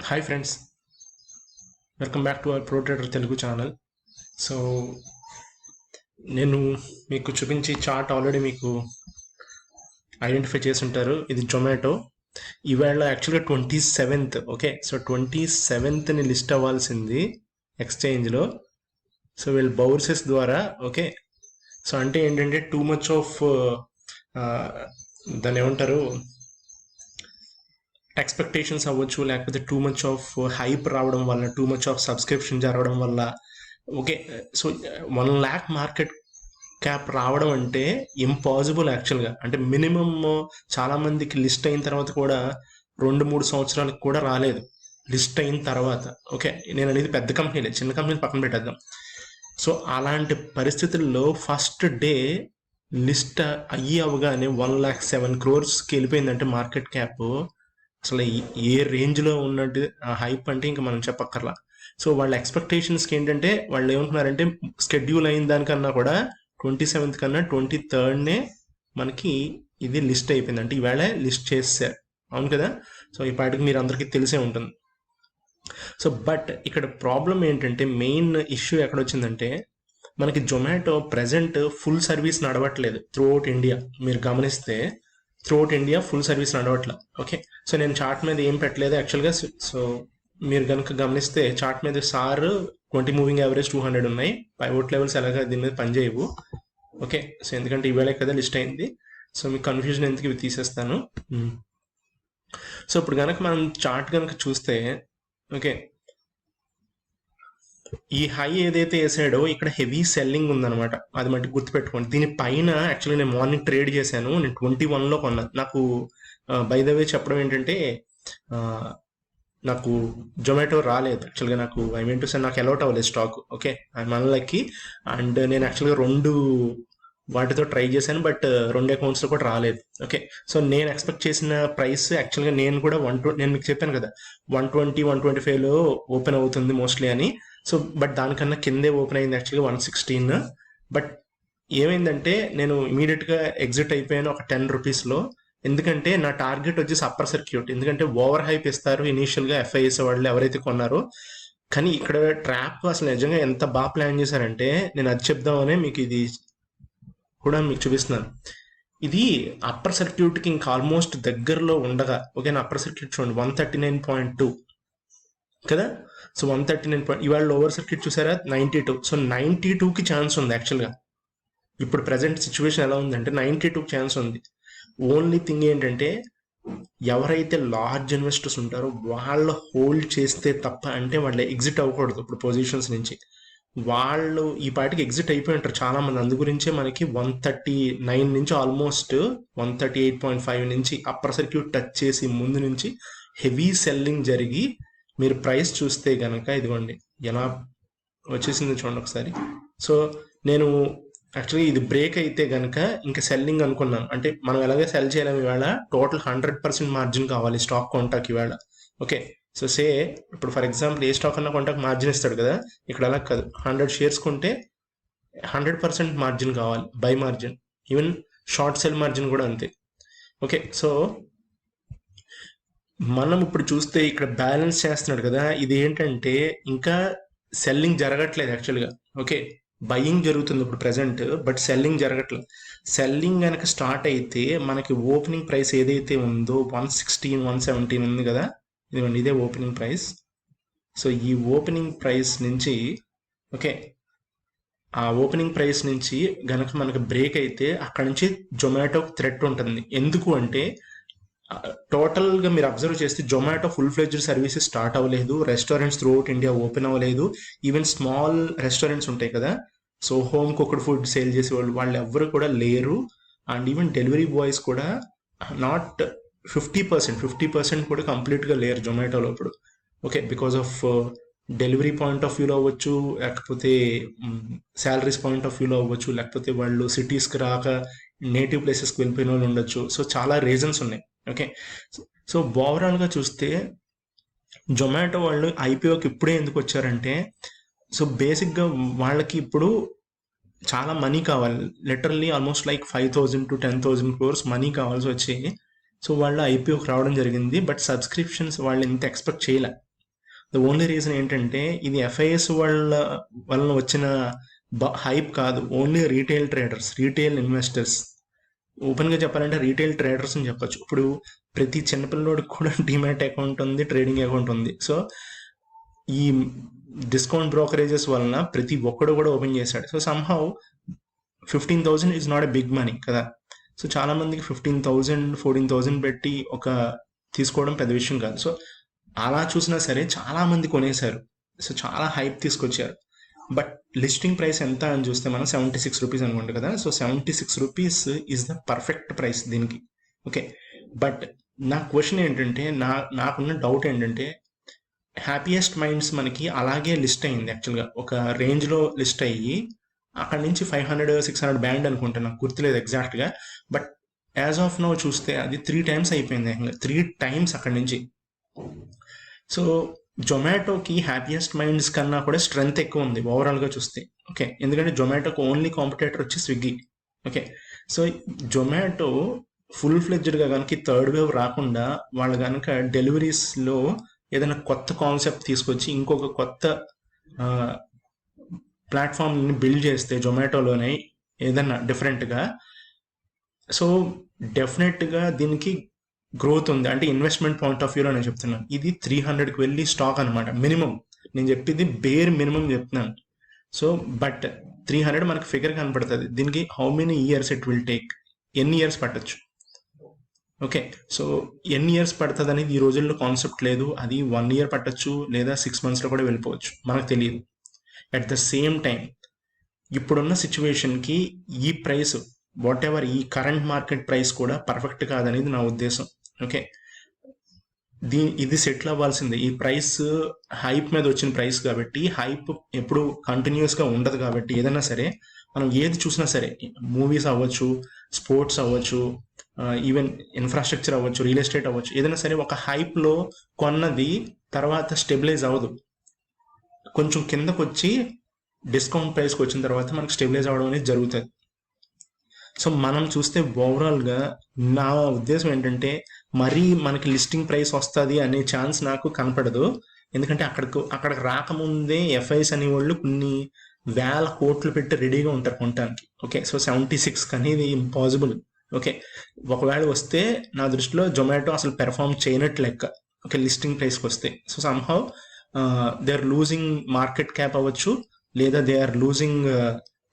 Hi friends, welcome back to our pro trader Telugu channel. So నేను మీకు చూపించే chart already మీకు ఐడెంటిఫై చేసి ఉంటారు. ఇది జొమాటో. ఈవేళ యాక్చువల్గా 27th. Okay, so 27th list అవ్వాల్సింది ఎక్స్చేంజ్లో. సో వీళ్ళు బౌర్సెస్ ద్వారా. ఓకే, సో అంటే ఏంటంటే టూ మచ్ ఆఫ్ దాన్ని ఏమంటారు, ఎక్స్పెక్టేషన్స్ అవ్వచ్చు, లేకపోతే టూ మచ్ ఆఫ్ హైప్ రావడం వల్ల, టూ మచ్ ఆఫ్ సబ్స్క్రిప్షన్ జరగడం వల్ల. Okay, so 1 lakh market cap రావడం అంటే ఇంపాసిబుల్ యాక్చువల్గా. అంటే మినిమం చాలా మందికి లిస్ట్ అయిన తర్వాత కూడా 2-3 సంవత్సరాలకు కూడా రాలేదు లిస్ట్ అయిన తర్వాత. ఓకే, నేను అనేది పెద్ద కంపెనీలే, చిన్న కంపెనీలు పక్కన పెట్టేద్దాం. సో అలాంటి పరిస్థితుల్లో ఫస్ట్ డే లిస్ట్ అయ్యి అవగానే 107 crores వెళ్ళిపోయిందంటే మార్కెట్ క్యాప్ అసలు ఏ రేంజ్లో ఉన్నట్టు హైప్ అంటే ఇంకా మనం చెప్పక్కర్లా. సో వాళ్ళ ఎక్స్పెక్టేషన్స్కి ఏంటంటే వాళ్ళు ఏమంటున్నారంటే షెడ్యూల్ అయిన దానికన్నా కూడా 27th కన్నా 23rd మనకి ఇది లిస్ట్ అయిపోయింది. అంటే ఈవేళ లిస్ట్ చేశారు, అవును కదా. సో ఈ పాటికి మీరు అందరికీ తెలిసే ఉంటుంది. సో బట్ ఇక్కడ ప్రాబ్లం ఏంటంటే, మెయిన్ ఇష్యూ ఎక్కడ వచ్చిందంటే, మనకి జొమాటో ప్రజెంట్ ఫుల్ సర్వీస్ నడవట్లేదు త్రూ అవుట్ ఇండియా. మీరు గమనిస్తే throughout India full service నడవట్లేదు. ఓకే, సో నేను చార్ట్ మీద ఏం పెట్టలేదు యాక్చువల్గా. సో మీరు కనుక గమనిస్తే చార్ట్ మీద సార్ 20 మూవింగ్ యావరేజ్ 200 ఉన్నాయి. పైవోట్ లెవెల్స్ ఎలాగా దీని మీద పనిచేయవు. ఓకే, సో ఎందుకంటే ఈవేళ కదా లిస్ట్ అయింది. సో మీకు కన్ఫ్యూజన్ ఎందుకు ఇవి తీసేస్తాను. సో ఇప్పుడు కనుక మనం చార్ట్ కనుక చూస్తే, ఓకే, ఈ హై ఏదైతే వేసాడో ఇక్కడ హెవీ సెల్లింగ్ ఉందన్నమాట. అది మట్టి గుర్తుపెట్టుకోండి. దీనిపైన యాక్చువల్లీ నేను మార్నింగ్ ట్రేడ్ చేశాను. నేను 21లో కొన్నాను. నాకు బై ద వే చెప్పడం ఏంటంటే, నాకు జొమాటో రాలేదు యాక్చువల్గా. నాకు ఐ మీన్ టు సే నాకు అలౌట్ అవ్వలేదు stock. Okay, I'm unlucky. And నేను యాక్చువల్గా 2 వాటితో ట్రై చేశాను, బట్ 2 అకౌంట్స్లో కూడా రాలేదు. ఓకే, సో నేను ఎక్స్పెక్ట్ చేసిన ప్రైస్ యాక్చువల్గా నేను కూడా నేను మీకు చెప్పాను కదా 120-125లో ఓపెన్ అవుతుంది మోస్ట్లీ అని. సో బట్ దానికన్నా కిందే ఓపెన్ అయింది యాక్చువల్గా 116. బట్ ఏమైందంటే నేను ఇమీడియట్గా ఎగ్జిట్ అయిపోయాను ఒక 10 రూపీస్లో. ఎందుకంటే నా టార్గెట్ వచ్చేసి అప్పర్ సర్క్యూట్. ఎందుకంటే ఓవర్ హైప్ ఇస్తారు ఇనీషియల్గా ఎఫ్ఐఎస్ వాళ్ళు ఎవరైతే కొన్నారో. కానీ ఇక్కడ ట్రాప్ అసలు నిజంగా ఎంత బాగా ప్లాన్ చేశారంటే, నేను అది చెప్దామనే మీకు ఇది కూడా మీకు చూపిస్తున్నాను. ఇది అప్పర్ సర్క్యూట్కి ఇంకా ఆల్మోస్ట్ దగ్గరలో ఉండగా, ఓకేనా, అప్పర్ సర్క్యూట్ చూడండి 139.2 కదా. సో 139. ఇవాళ లోవర్ సర్క్యూట్ చూసారా 92. సో 92కి ఛాన్స్ ఉంది యాక్చువల్గా. ఇప్పుడు ప్రజెంట్ సిచ్యువేషన్ ఎలా ఉందంటే 92కి ఛాన్స్ ఉంది. ఓన్లీ థింగ్ ఏంటంటే, ఎవరైతే లార్జ్ ఇన్వెస్టర్స్ ఉంటారో వాళ్ళు హోల్డ్ చేస్తే తప్ప, అంటే వాళ్ళు ఎగ్జిట్ అవ్వకూడదు ఇప్పుడు పొజిషన్స్ నుంచి. వాళ్ళు ఈ పాటికి ఎగ్జిట్ అయిపోయి ఉంటారు చాలా మంది. అందు గురించే మనకి 139 నుంచి ఆల్మోస్ట్ 138.5 నుంచి అప్పర్ సర్క్యూట్ టచ్ చేసి ముందు నుంచి హెవీ సెల్లింగ్ జరిగి, మీరు ప్రైస్ చూస్తే గనక ఇదిగోండి ఎలా వచ్చేసింది చూడండి ఒకసారి. సో నేను యాక్చువల్లీ ఇది బ్రేక్ అయితే గనక ఇంకా సెల్లింగ్ అనుకున్నాను. అంటే మనం ఎలాగే సెల్ చేయలేము ఇవాళ. టోటల్ 100% మార్జిన్ కావాలి స్టాక్ కొంటాకి ఇవాళ. ఓకే, సో సే ఇప్పుడు ఫర్ ఎగ్జాంపుల్ ఏ స్టాక్ అన్నా కొంటాకి మార్జిన్ ఇస్తాడు కదా. ఇక్కడ అలా కాదు, 100 షేర్స్ కొంటే 100% మార్జిన్ కావాలి, by margin. Even short cell margin కూడా అంతే. ఓకే, సో మనం ఇప్పుడు చూస్తే ఇక్కడ బ్యాలెన్స్ చేస్తున్నాడు కదా. ఇది ఏంటంటే ఇంకా సెల్లింగ్ జరగట్లేదు యాక్చువల్గా. ఓకే, బయింగ్ జరుగుతుంది ఇప్పుడు ప్రెసెంట్, బట్ సెల్లింగ్ జరగట్లేదు. సెల్లింగ్ కనుక స్టార్ట్ అయితే మనకి ఓపెనింగ్ ప్రైస్ ఏదైతే ఉందో 116-117 ఉంది కదా. ఇదిగోండి ఇదే ఓపెనింగ్ ప్రైస్. సో ఈ ఓపెనింగ్ ప్రైస్ నుంచి, ఓకే, ఆ ఓపెనింగ్ ప్రైస్ నుంచి గనక మనకి బ్రేక్ అయితే అక్కడ నుంచి జొమాటోకి థ్రెట్ ఉంటుంది. ఎందుకు అంటే టోటల్గా మీరు అబ్జర్వ్ చేస్తే Zomato full fledged services start అవ్వలేదు. Restaurants throughout India open అవ్వలేదు. ఈవెన్ స్మాల్ రెస్టారెంట్స్ ఉంటాయి కదా, so home cooked food sale చేసేవాళ్ళు, వాళ్ళు ఎవ్వరు కూడా లేరు. అండ్ ఈవెన్ డెలివరీ బాయ్స్ కూడా నాట్ 50% కూడా కంప్లీట్గా లేరు జొమాటోలో ఇప్పుడు. Okay, because of delivery point of వ్యూలో అవ్వచ్చు, లేకపోతే శాలరీస్ పాయింట్ ఆఫ్ వ్యూలో అవ్వచ్చు, లేకపోతే వాళ్ళు సిటీస్కి రాక నేటివ్ ప్లేసెస్కి వెళ్ళిపోయిన వాళ్ళు ఉండొచ్చు. సో చాలా రీజన్స్ ఉన్నాయి. ఓకే, సో ఓవరాల్గా చూస్తే జొమాటో వాళ్ళు ఐపీఓకి ఇప్పుడే ఎందుకు వచ్చారంటే, సో బేసిక్గా వాళ్ళకి ఇప్పుడు చాలా మనీ కావాలి, literally almost like 5,000 to 10,000 crores money కావాల్సి వచ్చి సో వాళ్ళు ఐపీఓకి రావడం జరిగింది. బట్ సబ్స్క్రిప్షన్స్ వాళ్ళు ఇంత ఎక్స్పెక్ట్ చేయలే. ద ఓన్లీ రీజన్ ఏంటంటే ఇది ఎఫ్ఐఎస్ వలన వచ్చిన హైప్ కాదు, only retail traders, retail investors, ఓపెన్గా చెప్పాలంటే రీటైల్ ట్రేడర్స్ అని చెప్పొచ్చు. ఇప్పుడు ప్రతి చిన్నపిల్లడికి కూడా డిమాట్ అకౌంట్ ఉంది, ట్రేడింగ్ అకౌంట్ ఉంది. సో ఈ డిస్కౌంట్ బ్రోకరేజెస్ వలన ప్రతి ఒక్కడు కూడా ఓపెన్ చేశాడు. So somehow 15,000 is not a big money కదా. సో చాలా మందికి 15,000 14,000 పెట్టి ఒక తీసుకోవడం పెద్ద విషయం కాదు. సో అలా చూసినా సరే చాలా మంది కొనేశారు. సో చాలా హైప్ తీసుకొచ్చారు. బట్ లిస్టింగ్ ప్రైస్ ఎంత అని చూస్తే మనం 76 రూపీస్ అనుకుంటాం కదా. So 76 rupees is the perfect price దీనికి. ఓకే, బట్ నా క్వశ్చన్ ఏంటంటే, నాకున్న డౌట్ ఏంటంటే, హ్యాపీయెస్ట్ మైండ్స్ మనకి అలాగే లిస్ట్ అయింది యాక్చువల్గా, ఒక రేంజ్లో లిస్ట్ అయ్యి అక్కడ నుంచి 500-600 బ్యాండ్ అనుకుంటా, నాకు గుర్తులేదు ఎగ్జాక్ట్గా. బట్ యాజ్ ఆఫ్ నౌ చూస్తే అది 3 times అయిపోయింది, 3 times అక్కడి నుంచి. సో జొమాటోకి హ్యాపీయెస్ట్ మైండ్స్ కన్నా కూడా స్ట్రెంగ్త్ ఎక్కువ ఉంది ఓవరాల్గా చూస్తే. ఓకే, ఎందుకంటే జొమాటోకి ఓన్లీ కాంపిటేటర్ వచ్చి Swiggy. Okay, so Zomato full ఫ్లెడ్జ్డ్గా కనుక థర్డ్ వేవ్ రాకుండా వాళ్ళు కనుక డెలివరీస్లో ఏదైనా కొత్త కాన్సెప్ట్ తీసుకొచ్చి ఇంకొక కొత్త ప్లాట్ఫామ్ని బిల్డ్ చేస్తే జొమాటోలోనే ఏదైనా డిఫరెంట్గా, సో డెఫినెట్గా దీనికి గ్రోత్ ఉంది. అంటే ఇన్వెస్ట్మెంట్ పాయింట్ ఆఫ్ వ్యూలో నేను చెప్తున్నాను, ఇది 300కి వెళ్ళి స్టాక్ అనమాట మినిమం. నేను చెప్పింది బేర్ మినిమం చెప్తున్నాను. సో బట్ 300 మనకి ఫిగర్ కనపడుతుంది. దీనికి how many years it will take, ఎన్ని ఇయర్స్ పట్టచ్చు. ఓకే, సో ఎన్ని ఇయర్స్ పడుతుంది అనేది ఈ రోజుల్లో కాన్సెప్ట్ లేదు. అది 1 year పట్టచ్చు, లేదా 6 monthsలో కూడా వెళ్ళిపోవచ్చు, మనకు తెలియదు. అట్ ద సేమ్ టైం ఇప్పుడున్న సిచ్యువేషన్కి ఈ ప్రైస్ వాట్ ఎవర్, ఈ కరెంట్ మార్కెట్ ప్రైస్ కూడా పర్ఫెక్ట్ కాదనేది నా ఉద్దేశం. ఓకే, ఇది సెటిల్ అవ్వాల్సిందే. ఈ ప్రైస్ హైప్ మీద వచ్చిన ప్రైస్ కాబట్టి, హైప్ ఎప్పుడు కంటిన్యూస్గా ఉండదు కాబట్టి, ఏదైనా సరే మనం ఏది చూసినా సరే, మూవీస్ అవ్వచ్చు, స్పోర్ట్స్ అవ్వచ్చు, ఈవెన్ ఇన్ఫ్రాస్ట్రక్చర్ అవ్వచ్చు, రియల్ ఎస్టేట్ అవ్వచ్చు, ఏదైనా సరే ఒక హైప్లో కొన్నది తర్వాత స్టెబిలైజ్ అవ్వదు. కొంచెం కిందకు వచ్చి డిస్కౌంట్ ప్రైస్కి వచ్చిన తర్వాత మనకు స్టెబిలైజ్ అవ్వడం అనేది జరుగుతుంది. సో మనం చూస్తే ఓవరాల్గా నా ఉద్దేశం ఏంటంటే, మరీ మనకి లిస్టింగ్ ప్రైస్ వస్తుంది అనే ఛాన్స్ నాకు కనపడదు. ఎందుకంటే అక్కడికి రాకముందే ఎఫ్ఐస్ అనేవాళ్ళు కొన్ని వేల కోట్లు పెట్టి రెడీగా ఉంటారు కొనడానికి. ఓకే, సో 76 అనేది ఇంపాసిబుల్. ఓకే, ఒకవేళ వస్తే నా దృష్టిలో జొమాటో అసలు పెర్ఫామ్ చేయనట్టు లెక్క. ఓకే, లిస్టింగ్ ప్రైస్కి వస్తే. So somehow they are losing market cap అవ్వచ్చు, లేదా దే ఆర్ లూజింగ్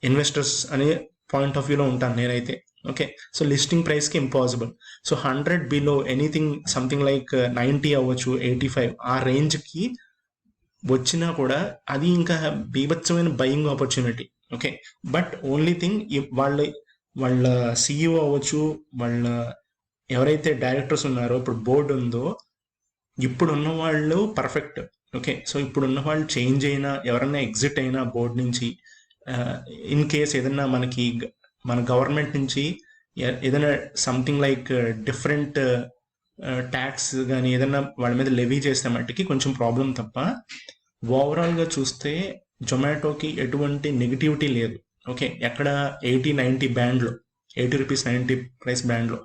ఇన్వెస్టర్స్ అనే పాయింట్ ఆఫ్ వ్యూలో ఉంటాను నేనైతే. ఓకే, సో లిస్టింగ్ ప్రైస్కి impossible. So 100 below anything something like 90 అవ్వచ్చు, 85 ఆ రేంజ్కి వచ్చినా కూడా అది ఇంకా బీభత్సమైన buying opportunity. Okay, but only thing వాళ్ళ సిఇఓ అవ్వచ్చు, వాళ్ళ ఎవరైతే డైరెక్టర్స్ ఉన్నారో, ఇప్పుడు బోర్డు ఉందో, ఇప్పుడున్న వాళ్ళు పర్ఫెక్ట్. ఓకే, సో ఇప్పుడున్న వాళ్ళు చేంజ్ అయినా, ఎవరన్నా ఎగ్జిట్ అయినా బోర్డు నుంచి, ఇన్ కేస్ ఏదన్నా మన గవర్నమెంట్ నుంచి ఏదైనా సంథింగ్ లైక్ డిఫరెంట్ ట్యాక్స్ కానీ ఏదన్నా వాళ్ళ మీద లెవీ చేస్తే మట్టికి కొంచెం ప్రాబ్లం తప్ప, ఓవరాల్గా చూస్తే జొమాటోకి ఎటువంటి నెగిటివిటీ లేదు. ఓకే, ఎక్కడ 80-90 బ్యాండ్లో, 80 రూపీస్ 90 ప్రైస్ బ్యాండ్లో.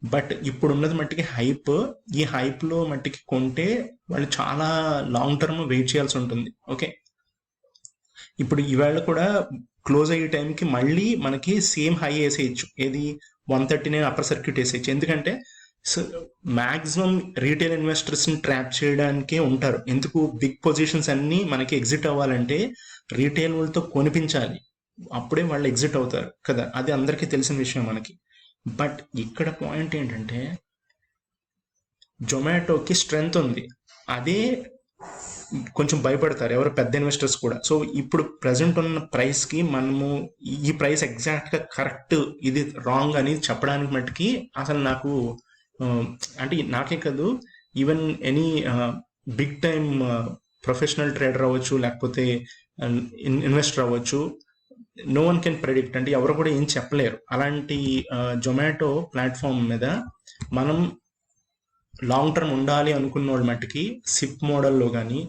బట్ ఇప్పుడు ఉన్నది మట్టికి హైప్. ఈ హైప్లో మట్టికి కొంటే వాళ్ళు చాలా లాంగ్ టర్మ్ వెయిట్ చేయాల్సి ఉంటుంది. ఓకే, ఇప్పుడు ఈవేళ కూడా క్లోజ్ అయ్యే టైంకి మళ్ళీ మనకి సేమ్ హై వేసేయచ్చు, ఏది 139 అప్పర్ సర్క్యూట్ వేసేయచ్చు. ఎందుకంటే మ్యాక్సిమం రీటైల్ ఇన్వెస్టర్స్ని ట్రాప్ చేయడానికే ఉంటారు. ఎందుకు, బిగ్ పొజిషన్స్ అన్నీ మనకి ఎగ్జిట్ అవ్వాలంటే రీటైల్ వాళ్ళతో కొనిపించాలి, అప్పుడే వాళ్ళు ఎగ్జిట్ అవుతారు కదా. అది అందరికీ తెలిసిన విషయం మనకి. బట్ ఇక్కడ పాయింట్ ఏంటంటే, జొమాటోకి స్ట్రెంగ్త్ ఉంది, అదే కొంచెం భయపడతారు ఎవరు పెద్ద ఇన్వెస్టర్స్ కూడా. సో ఇప్పుడు ప్రజెంట్ ఉన్న ప్రైస్కి మనము ఈ ప్రైస్ ఎగ్జాక్ట్గా కరెక్ట్, ఇది రాంగ్ అని చెప్పడానికి మట్టుకి అసలు నాకు అంటే నాకే కాదు, even any big time professional trader అవ్వచ్చు, లేకపోతే ఇన్వెస్టర్ అవ్వచ్చు, నో వన్ కెన్ ప్రెడిక్ట్. అంటే ఎవరు కూడా ఏం చెప్పలేరు. అలాంటి జొమాటో ప్లాట్ఫామ్ మీద మనం లాంగ్ టర్మ్ ఉండాలి అనుకున్న వాళ్ళ మట్టుకి సిప్ మోడల్లో కానీ,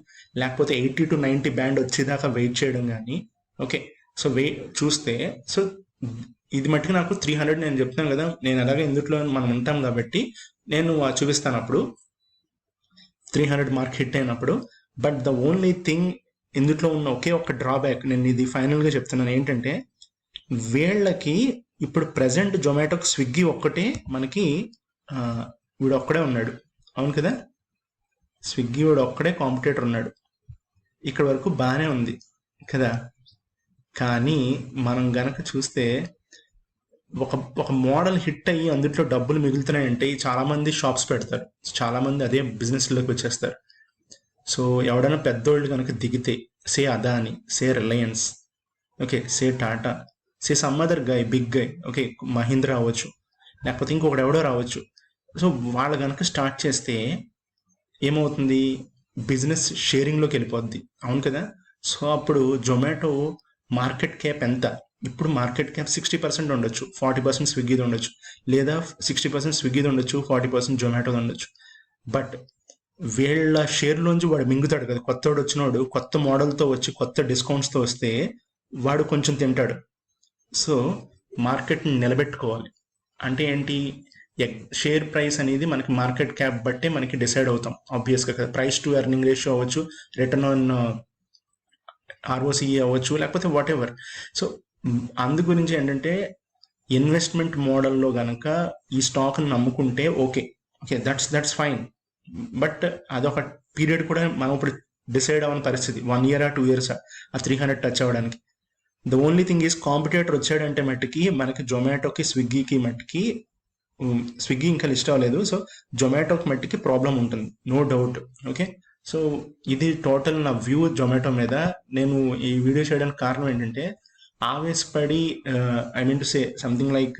లేకపోతే 80-90 బ్యాండ్ వచ్చేదాకా వెయిట్ చేయడం కానీ. ఓకే, సో చూస్తే సో ఇది మట్టుకు నాకు 300 నేను చెప్తాను కదా, నేను అలాగే ఇందులో మనం ఉంటాం కాబట్టి నేను చూపిస్తాను అప్పుడు 300 మార్క్ హిట్ అయినప్పుడు. బట్ ద ఓన్లీ థింగ్ ఇందులో ఉన్న ఒకే ఒక్క డ్రాబ్యాక్, నేను ఇది ఫైనల్గా చెప్తున్నాను ఏంటంటే, వీళ్ళకి ఇప్పుడు ప్రజెంట్ జొమాటోకి స్విగ్గీ ఒక్కటే మనకి వీడు ఒక్కడే ఉన్నాడు, అవును కదా, స్విగ్గీ వీడు ఒక్కడే కాంపిటేటర్ ఉన్నాడు. ఇక్కడ వరకు బాగానే ఉంది కదా. కానీ మనం గనక చూస్తే ఒక మోడల్ హిట్ అయ్యి అందులో డబ్బులు మిగులుతున్నాయంటే చాలామంది షాప్స్ పెడతారు, చాలామంది అదే బిజినెస్లోకి వచ్చేస్తారు. సో ఎవడైనా పెద్దోళ్ళు కనుక దిగితే, say Adani, say Reliance, okay, say Tata, say some other guy, big guy, okay, Mahindra అవ్వచ్చు, లేకపోతే ఇంకొకటి ఎవడో రావచ్చు. సో వాళ్ళు కనుక స్టార్ట్ చేస్తే ఏమవుతుంది, బిజినెస్ షేరింగ్లోకి వెళ్ళిపోద్ది, అవును కదా. సో అప్పుడు జొమాటో మార్కెట్ క్యాప్ ఎంత, ఇప్పుడు మార్కెట్ క్యాప్ 60% ఉండొచ్చు, 40% స్విగ్గీది ఉండొచ్చు, లేదా 60% స్విగ్గీది ఉండొచ్చు, 40% జొమాటోది ఉండొచ్చు. బట్ వీళ్ళ షేర్లోంచి వాడు మింగుతాడు కదా, కొత్తవాడు వచ్చినోడు కొత్త మోడల్తో వచ్చి కొత్త డిస్కౌంట్స్తో వస్తే వాడు కొంచెం తింటాడు. సో మార్కెట్ని నిలబెట్టుకోవాలి అంటే ఏంటి, షేర్ ప్రైస్ అనేది మనకి మార్కెట్ క్యాప్ బట్టే మనకి డిసైడ్ అవుతాం ఆబ్వియస్గా కదా. ప్రైస్ టు ఎర్నింగ్ రేషియో అవ్వచ్చు, రిటర్న్ ఆన్ ఆర్ఓసిఈ అవ్వచ్చు, లేకపోతే వాట్ ఎవర్. సో అందు గురించి ఏంటంటే, ఇన్వెస్ట్మెంట్ మోడల్లో కనుక ఈ స్టాక్ని నమ్ముకుంటే ఓకే, దట్స్ ఫైన్. బట్ అదొక పీరియడ్ కూడా మనం ఇప్పుడు డిసైడ్ అవ్వని పరిస్థితి, 1 year 2 years ఆ 300 టచ్ అవ్వడానికి. The only thing is competitor వచ్చాడంటే మట్టుకి మనకి జొమాటోకి స్విగ్గీకి మట్టుకి, స్విగ్గీ ఇంకా లిస్ట్ అవ్వలేదు, సో జొమాటోకి మట్టుకి ప్రాబ్లం ఉంటుంది, నో డౌట్. ఓకే, సో ఇది టోటల్ నా వ్యూ జొమాటో మీద. నేను ఈ వీడియో చేయడానికి కారణం ఏంటంటే, ఆవేశపడి I mean to say something like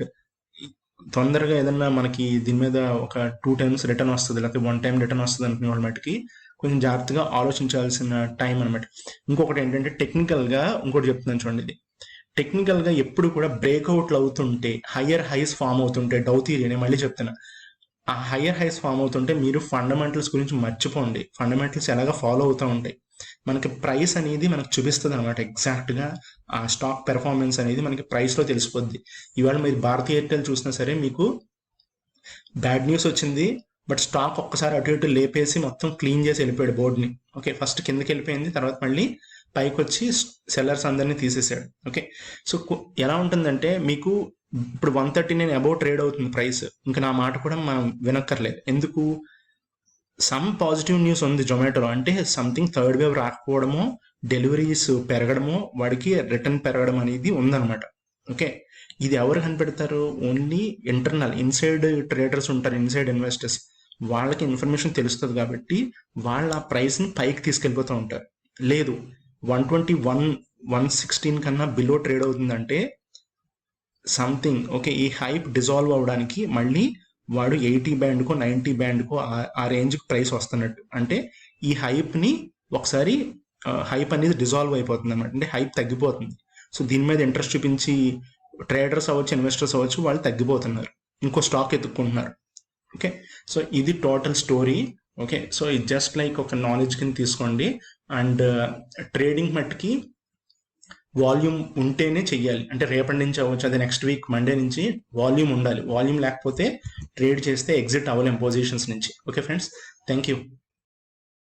తొందరగా ఏదన్నా మనకి దీని మీద ఒక 2 times రిటర్న్ వస్తుంది, లేకపోతే 1 time రిటర్న్ వస్తుంది అనుకునే వాళ్ళ మటుకి కొంచెం జాగ్రత్తగా ఆలోచించాల్సిన టైం అనమాట. ఇంకొకటి ఏంటంటే, టెక్నికల్గా ఇంకోటి చెప్తున్నాను చూడండి, ఇది టెక్నికల్గా ఎప్పుడు కూడా బ్రేక్అవుట్లు అవుతుంటే, హయ్యర్ హైస్ ఫామ్ అవుతుంటే, డౌ థియరీ నేను మళ్ళీ చెప్తున్నా, ఆ హయ్యర్ హైస్ ఫామ్ అవుతుంటే మీరు ఫండమెంటల్స్ గురించి మర్చిపోండి. ఫండమెంటల్స్ ఎలాగ ఫాలో అవుతూ ఉంటాయి, మనకి ప్రైస్ అనేది మనకు చూపిస్తుంది అనమాట. ఎగ్జాక్ట్గా ఆ స్టాక్ పెర్ఫార్మెన్స్ అనేది మనకి ప్రైస్లో తెలిసిపోద్ది. ఇవాళ మీరు భారతీ ఎయిర్టెల్ చూసినా సరే మీకు బ్యాడ్ న్యూస్ వచ్చింది, బట్ స్టాక్ ఒక్కసారి అటు ఇటు లేపేసి మొత్తం క్లీన్ చేసి వెళ్ళిపోయాడు బోర్డుని. ఓకే, ఫస్ట్ కిందకి వెళ్ళిపోయింది, తర్వాత మళ్ళీ పైకి వచ్చి సెల్లర్స్ అందరినీ తీసేసాడు. ఓకే, సో ఎలా ఉంటుందంటే, మీకు ఇప్పుడు 139 అబౌవ్ ట్రేడ్ అవుతుంది ప్రైస్, ఇంకా నా మాట కూడా మనం వినక్కర్లేదు. ఎందుకు, సమ్ పాజిటివ్ న్యూస్ ఉంది జొమాటోలో, అంటే సంథింగ్ థర్డ్ వేవ్ రాకపోవడమో, డెలివరీస్ పెరగడమో, వాడికి రిటర్న్ పెరగడం అనేది ఉందన్నమాట. ఓకే, ఇది ఎవరు కనిపెడతారు, ఓన్లీ ఇంటర్నల్ ఇన్సైడ్ ట్రేడర్స్ ఉంటారు, ఇన్సైడ్ ఇన్వెస్టర్స్, వాళ్ళకి ఇన్ఫర్మేషన్ తెలుస్తుంది కాబట్టి వాళ్ళు ఆ ప్రైస్ని పైకి తీసుకెళ్ళిపోతూ ఉంటారు. లేదు 121, 116 కన్నా బిలో ట్రేడ్ అవుతుందంటే సంథింగ్ ఓకే, ఈ హైప్ డిజాల్వ్ అవడానికి మళ్ళీ వాడు 80 బ్యాండ్కో 90 బ్యాండ్కో ఆ రేంజ్కి ప్రైస్ వస్తున్నట్టు, అంటే ఈ హైప్ని ఒకసారి హైప్ అనేది డిజాల్వ్ అయిపోతుంది అనమాట, అంటే హైప్ తగ్గిపోతుంది. సో దీని మీద ఇంట్రెస్ట్ చూపించి ట్రేడర్స్ అవ్వచ్చు, ఇన్వెస్టర్స్ అవ్వచ్చు, వాళ్ళు తగ్గిపోతున్నారు, ఇంకో స్టాక్ ఎత్తుక్కుంటున్నారు. ఓకే, సో ఇది టోటల్ స్టోరీ. ఓకే, సో ఇది జస్ట్ లైక్ ఒక నాలెడ్జ్ కింద తీసుకోండి. అండ్ ట్రేడింగ్ మట్టుకి వాల్యూమ్ ఉంటేనే చెయ్యాలి, అంటే రేపటి నుంచి అవ్వచ్చు, అది నెక్స్ట్ వీక్ మండే నుంచి వాల్యూమ్ ఉండాలి. వాల్యూమ్ లేకపోతే ట్రేడ్ చేస్తే ఎగ్జిట్ అవ్వలేం పొజిషన్స్ నుంచి. Okay friends, thank you.